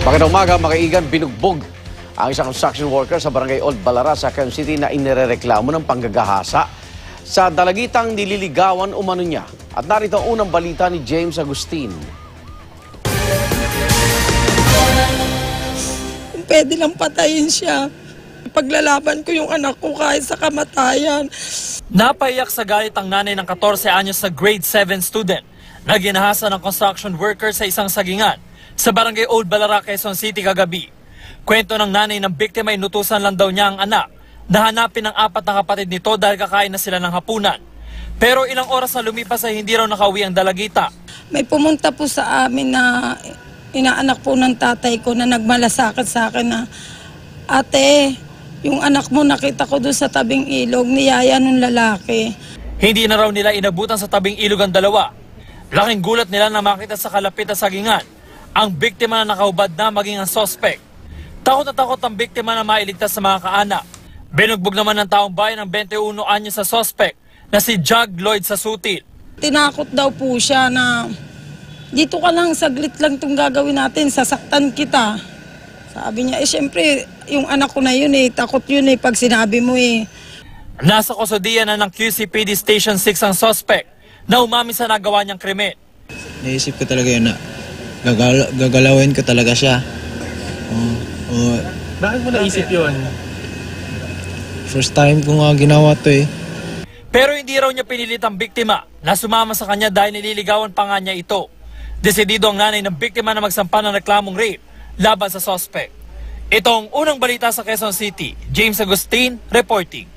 Magandang umaga, mga kaigan, binugbog ang isang construction worker sa barangay Old Balara sa Quezon City na inirereklamo ng panggagahasa sa dalagitang nililigawan umano niya. At narito ang unang balita ni James Agustin. Pwede lang patayin siya. Paglalaban ko yung anak ko kahit sa kamatayan. Napaiyak sa galit ang nanay ng 14 anyos na grade 7 student na ginahasa ng construction worker sa isang sagingan sa barangay Old Balara, Quezon City kagabi. Kwento ng nanay ng biktima, inutusan lang daw niya ang anak na hanapin ang 4 na kapatid nito dahil kakain na sila ng hapunan. Pero ilang oras na lumipas ay hindi raw nakauwi ang dalagita. May pumunta po sa amin na inaanak po ng tatay ko na nagmalasakit sa akin na, "Ate, yung anak mo nakita ko doon sa tabing ilog, niyaya nung lalaki." Hindi na raw nila inabutan sa tabing ilog ang dalawa. Laking gulat nila na makita sa kalapit na sagingan ang biktima na nakahubad na maging ang suspect. Takot na takot ang biktima na mailigtas sa mga kaanak. Binugbog naman ng taong bayan ng 21 anyos sa suspect na si Jug Lloyd Sasutil. Tinakot daw po siya na, "Dito ka lang, saglit lang itong gagawin natin, sasaktan kita." Sabi niya, syempre, yung anak ko na yun takot yun pag sinabi mo Nasa kustodiya na ng QCPD Station 6 ang suspect na umamin sa nagawa niyang krimen. Naisip ko talaga yun na gagalawin ko talaga siya. Bakit mo naisip yun? First time ko nga ginawa to Pero hindi raw niya pinilit ang biktima na sumama sa kanya dahil nililigawan pa nga niya ito. Desidido ang nanay ng biktima na magsampa ng reklamong rape laban sa suspect. Itong unang balita sa Quezon City, James Agustin reporting.